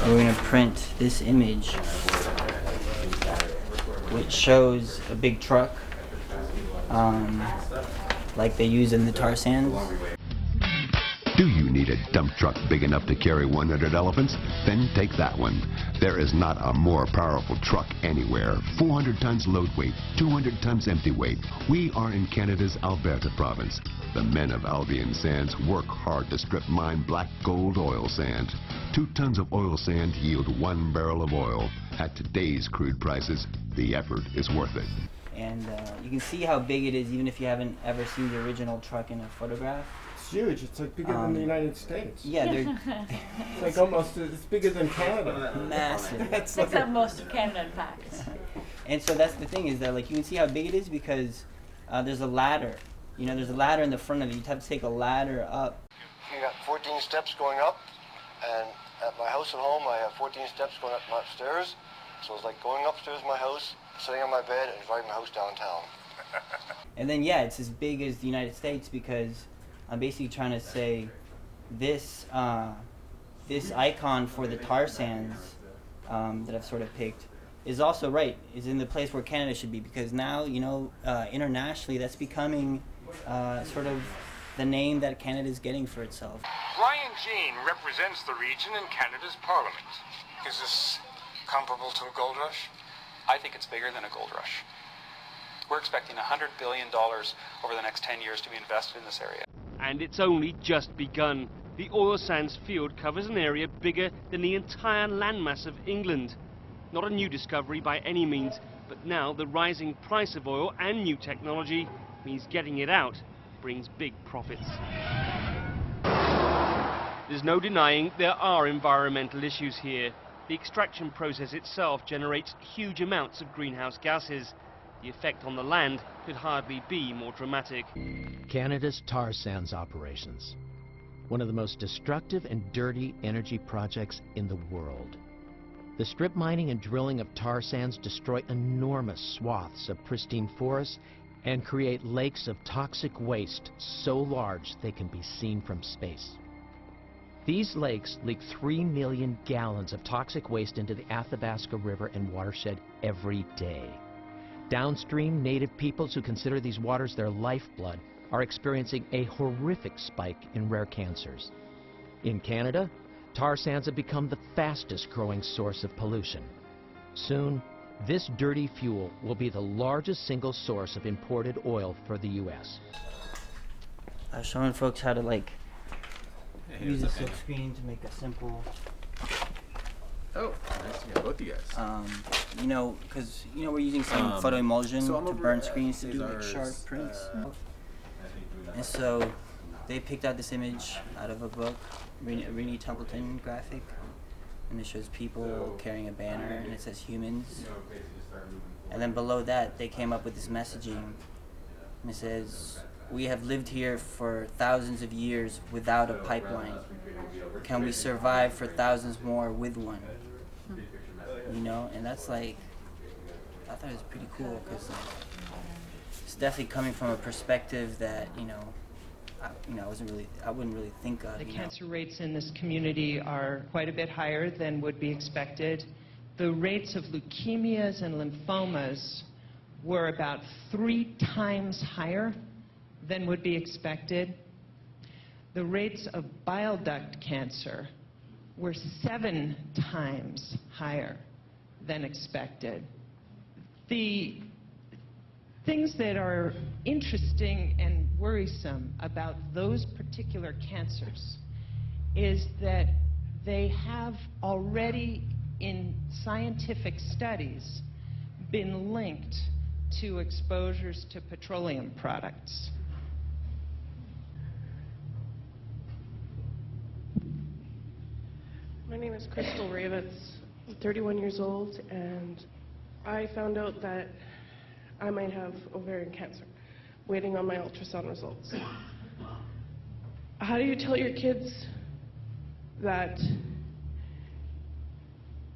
we're going to print this image, which shows a big truck, like they use in the tar sands. Do you need a dump truck big enough to carry 100 elephants? Then take that one. There is not a more powerful truck anywhere. 400 tons load weight, 200 tons empty weight. We are in Canada's Alberta province. The men of Albion Sands work hard to strip mine black gold oil sand. 2 tons of oil sand yield 1 barrel of oil. At today's crude prices, the effort is worth it. And you can see how big it is even if you haven't ever seen the original truck in a photograph. It's huge. It's like bigger than the United States. Yeah, they're it's like almost, it's bigger than Canada. Massive. Except most of Canada unpacks. And so that's the thing, is that like you can see how big it is because there's a ladder. You know, there's a ladder in the front of it. You'd have to take a ladder up. You got 14 steps going up, and at my house at home I have 14 steps going up my upstairs. So it's like going upstairs to my house, sitting on my bed, and driving my house downtown. And then yeah, it's as big as the United States because I'm basically trying to say this this icon for the tar sands that I've sort of picked is also is in the place where Canada should be, because now, you know, internationally that's becoming sort of the name that Canada is getting for itself. Brian Jean represents the region in Canada's Parliament. Is this comparable to a gold rush? I think it's bigger than a gold rush. We're expecting $100 billion over the next 10 years to be invested in this area. And it's only just begun. The oil sands field covers an area bigger than the entire landmass of England. Not a new discovery by any means, but now the rising price of oil and new technology means getting it out brings big profits. There's no denying there are environmental issues here. The extraction process itself generates huge amounts of greenhouse gases. The effect on the land could hardly be more dramatic. Canada's tar sands operations, one of the most destructive and dirty energy projects in the world. The strip mining and drilling of tar sands destroy enormous swaths of pristine forests and create lakes of toxic waste so large they can be seen from space. These lakes leak 3 million gallons of toxic waste into the Athabasca River and watershed every day. Downstream, native peoples who consider these waters their lifeblood are experiencing a horrific spike in rare cancers. In Canada, tar sands have become the fastest growing source of pollution. Soon, this dirty fuel will be the largest single source of imported oil for the U.S. I was showing folks how to use a silkscreen to make a simple. Oh, nice to meet both you guys. You know, because we're using some photo emulsion to burn screens to do sharp prints. And so they picked out this image out of a book, Renee Templeton graphic, and it shows people carrying a banner, and it says humans. And then below that, they came up with this messaging, and it says, "We have lived here for thousands of years without a pipeline. Can we survive for thousands more with one?" You know, and that's I thought it was pretty cool, because it's definitely coming from a perspective that I wouldn't really think of. The cancer rates in this community are quite a bit higher than would be expected. The rates of leukemias and lymphomas were about 3 times higher than would be expected. The rates of bile duct cancer were 7 times higher than expected. The things that are interesting and worrisome about those particular cancers is that they have already, in scientific studies, been linked to exposures to petroleum products. My name is Crystal Ravitz. I'm 31 years old, and I found out that I might have ovarian cancer, waiting on my ultrasound results. How do you tell your kids that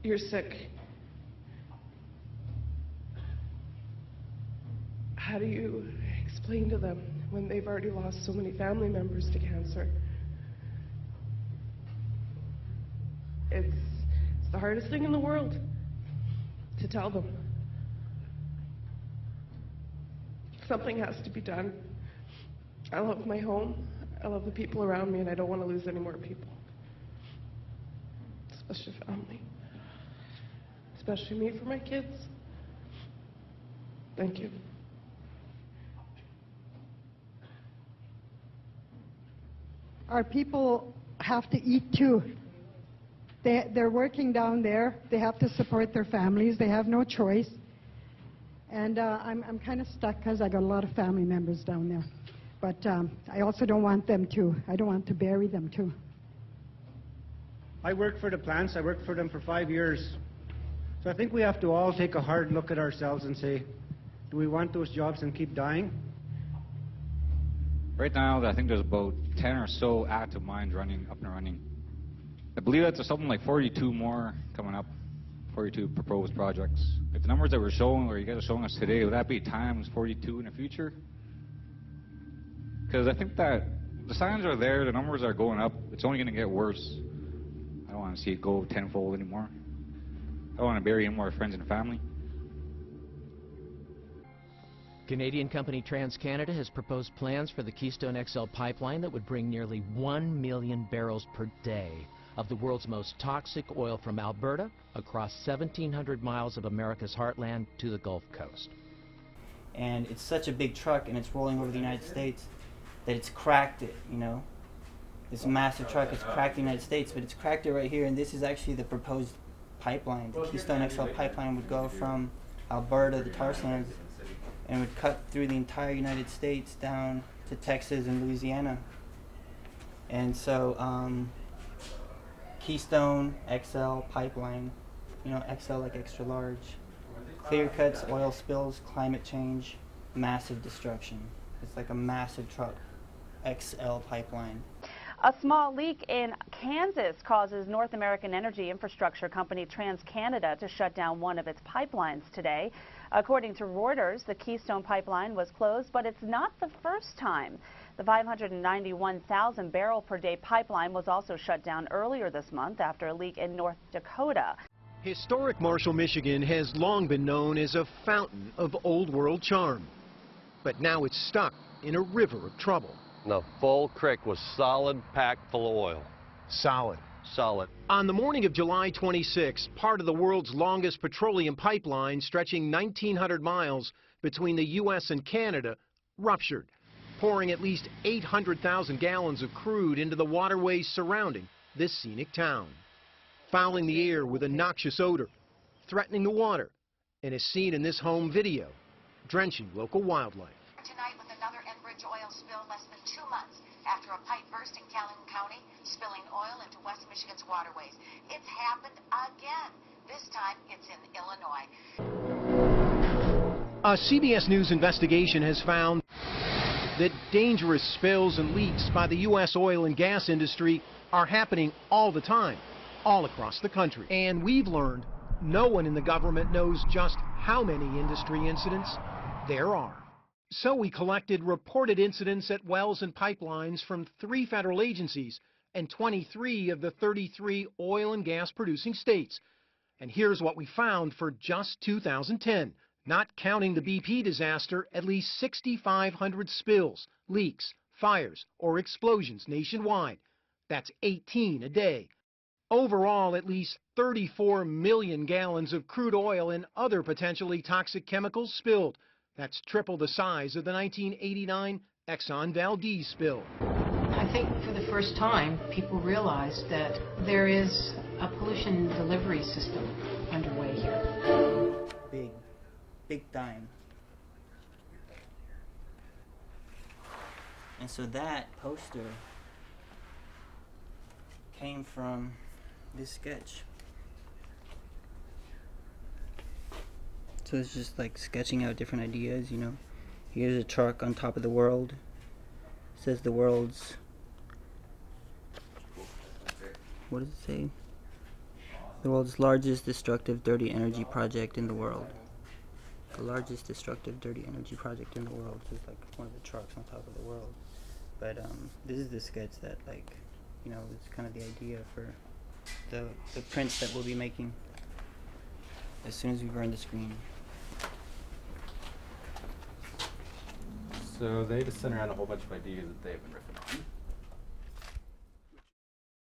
you're sick? How do you explain to them when they've already lost so many family members to cancer? It's the hardest thing in the world to tell them. Something has to be done. I love my home. I love the people around me, and I don't want to lose any more people. Especially family. Especially me for my kids. Thank you. Our people have to eat too. They're working down there. They have to support their families. They have no choice. And I'm kind of stuck because I got a lot of family members down there. But I also don't want them to. I don't want to bury them too. I worked for the plants. I worked for them for 5 years. So I think we have to all take a hard look at ourselves and say, do we want those jobs and keep dying? Right now, I think there's about 10 or so active mines running, up and running. I believe that there's something like 42 more coming up, 42 proposed projects. If the numbers that we're showing, or you guys are showing us today, would that be times 42 in the future? Because I think that the signs are there, the numbers are going up, it's only going to get worse. I don't want to see it go tenfold anymore. I don't want to bury any more friends and family. Canadian company TransCanada has proposed plans for the Keystone XL pipeline that would bring nearly 1 million barrels per day of the world's most toxic oil from Alberta across 1,700 miles of America's heartland to the Gulf Coast. And it's such a big truck, and it's rolling over the United States, that it's cracked it, you know. This massive truck has cracked the United States, but it's cracked it right here, and this is actually the proposed pipeline. The Keystone XL pipeline would go from Alberta, the tar sands, and would cut through the entire United States down to Texas and Louisiana. And so Keystone XL pipeline, you know, XL like extra large, clear cuts, oil spills, climate change, massive destruction. It's like a massive truck, XL pipeline. A small leak in Kansas causes North American energy infrastructure company TransCanada to shut down one of its pipelines today. According to Reuters, the Keystone pipeline was closed, but it's not the first time. The 591,000 barrel per day pipeline was also shut down earlier this month after a leak in North Dakota. Historic Marshall, Michigan has long been known as a fountain of old world charm. But now it's stuck in a river of trouble. The full creek was solid, packed full of oil. Solid. Solid. On the morning of July 26, part of the world's longest petroleum pipeline, stretching 1,900 miles between the U.S. and Canada, ruptured, pouring at least 800,000 gallons of crude into the waterways surrounding this scenic town, fouling the air with a noxious odor, threatening the water, and as seen in this home video, drenching local wildlife. Tonight with another Enbridge oil spill less than 2 months after a pipe burst in Calhoun County, spilling oil into West Michigan's waterways. It's happened again. This time it's in Illinois. A CBS News investigation has found that dangerous spills and leaks by the U.S. oil and gas industry are happening all the time, all across the country. And we've learned no one in the government knows just how many industry incidents there are. So we collected reported incidents at wells and pipelines from 3 federal agencies and 23 of the 33 oil and gas producing states. And here's what we found for just 2010. Not counting the BP disaster, at least 6,500 spills, leaks, fires, or explosions nationwide. That's 18 a day. Overall, at least 34 million gallons of crude oil and other potentially toxic chemicals spilled. That's triple the size of the 1989 Exxon Valdez spill. I think for the first time, people realized that there is a pollution delivery system underway here. Big time. And so that poster came from this sketch. So it's just like sketching out different ideas, you know. Here's a truck on top of the world. It says the world's, what does it say? The world's largest destructive dirty energy project in the world. The largest destructive dirty energy project in the world is like one of the trucks on top of the world. But this is the sketch that, like, you know, is kind of the idea for the prints that we'll be making as soon as we burn the screen. So they just sent around a whole bunch of ideas that they've been riffing on.